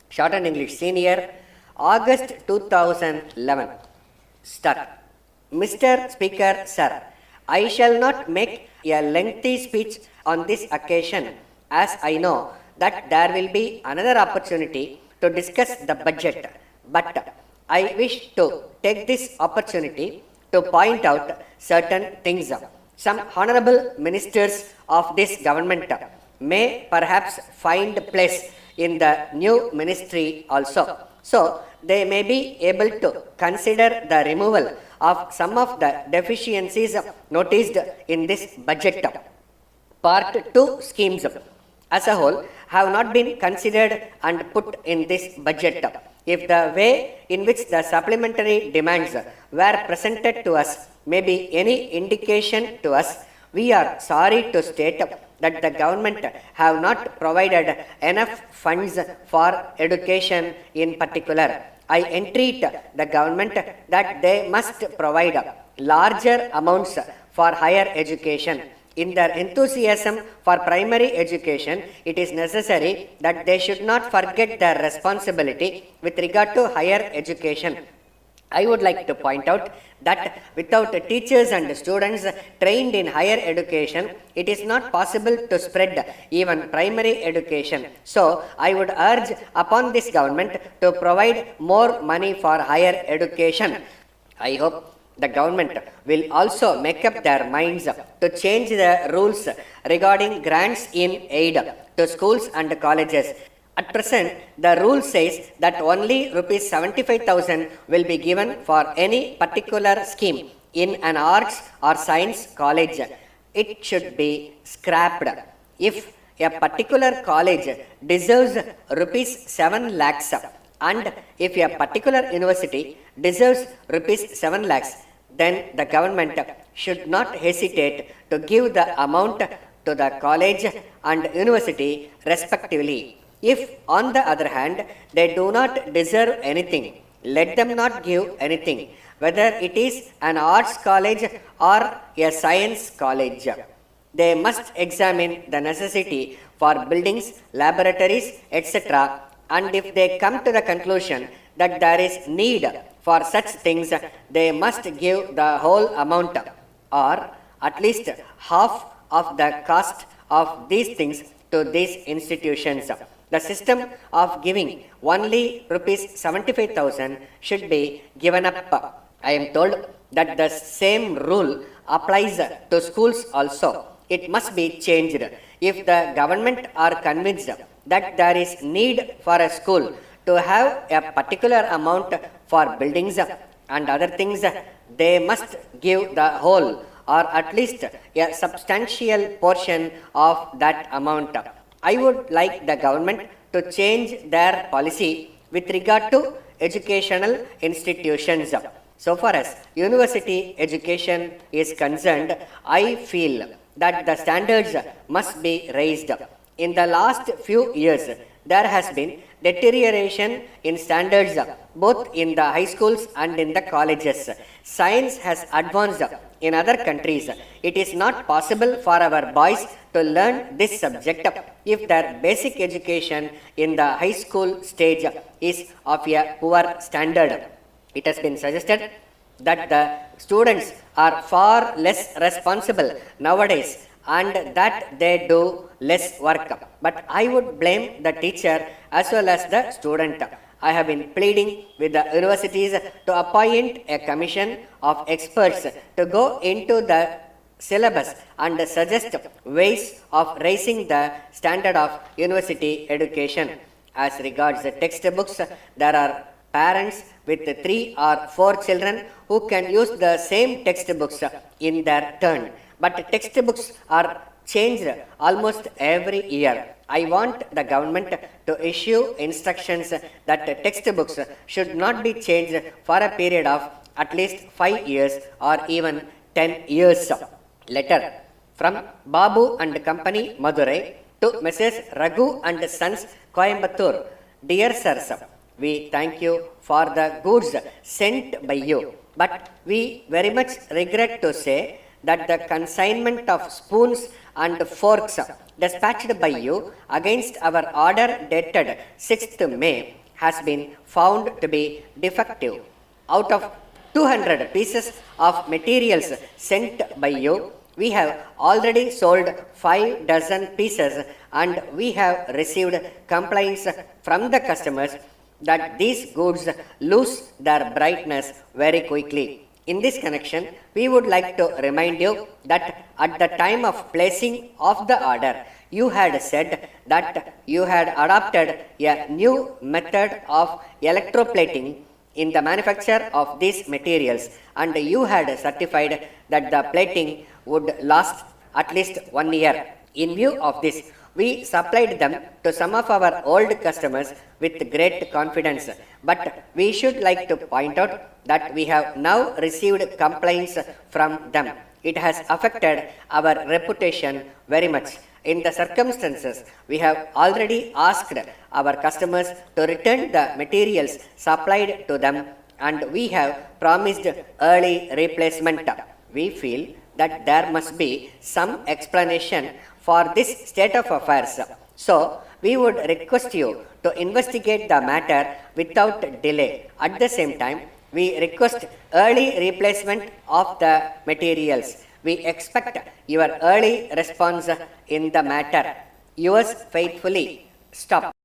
Shorthand English Senior, August 2011. Start. Mr. Speaker, Sir, I shall not make a lengthy speech on this occasion, as I know that there will be another opportunity to discuss the budget, but I wish to take this opportunity to point out certain things. Some honorable ministers of this government may perhaps find place in the new ministry also. So, they may be able to consider the removal of some of the deficiencies noticed in this budget. Part 2 schemes as a whole have not been considered and put in this budget. If the way in which the supplementary demands were presented to us may be any indication to us, we are sorry to state that the government have not provided enough funds for education in particular. I entreat the government that they must provide larger amounts for higher education. In their enthusiasm for primary education, it is necessary that they should not forget their responsibility with regard to higher education. I would like to point out that without teachers and students trained in higher education, it is not possible to spread even primary education. So, I would urge upon this government to provide more money for higher education. I hope the government will also make up their minds to change the rules regarding grants in aid to schools and colleges. At present, the rule says that only rupees 75,000 will be given for any particular scheme in an arts or science college. It should be scrapped. If a particular college deserves rupees 7 lakhs and if a particular university deserves rupees 7 lakhs, then the government should not hesitate to give the amount to the college and university respectively. If, on the other hand, they do not deserve anything, let them not give anything, whether it is an arts college or a science college. They must examine the necessity for buildings, laboratories, etc. And if they come to the conclusion that there is need for such things, they must give the whole amount or at least half of the cost of these things to these institutions. The system of giving only rupees 75,000 should be given up. I am told that the same rule applies to schools also. It must be changed. If the government are convinced that there is need for a school to have a particular amount for buildings and other things, they must give the whole or at least a substantial portion of that amount. I would like the government to change their policy with regard to educational institutions. So far as university education is concerned, I feel that the standards must be raised. In the last few years, there has been deterioration in standards both in the high schools and in the colleges. Science has advanced in other countries. It is not possible for our boys to learn this subject if their basic education in the high school stage is of a poor standard. It has been suggested that the students are far less responsible nowadays and that they do less work. But I would blame the teacher as well as the student. I have been pleading with the universities to appoint a commission of experts to go into the syllabus and suggest ways of raising the standard of university education. As regards the textbooks, there are parents with 3 or 4 children who can use the same textbooks in their turn. But textbooks are changed almost every year. I want the government to issue instructions that textbooks should not be changed for a period of at least 5 years or even 10 years. Letter from Babu and Company, Madurai to Messrs. Raghu and Sons, Coimbatore. Dear sirs, we thank you for the goods sent by you, but we very much regret to say that the consignment of spoons and forks dispatched by you against our order dated 6th May has been found to be defective. Out of 200 pieces of materials sent by you, we have already sold 5 dozen pieces, and we have received complaints from the customers that these goods lose their brightness very quickly. In this connection, we would like to remind you that at the time of placing of the order, you had said that you had adopted a new method of electroplating in the manufacture of these materials, and you had certified that the plating would last at least 1 year. In view of this, we supplied them to some of our old customers with great confidence, but we should like to point out that we have now received complaints from them. It has affected our reputation very much. In the circumstances, we have already asked our customers to return the materials supplied to them, and we have promised early replacement. We feel that there must be some explanation for this state of affairs. So, we would request you to investigate the matter without delay. At the same time, we request early replacement of the materials. We expect your early response in the matter. Yours faithfully, Stop.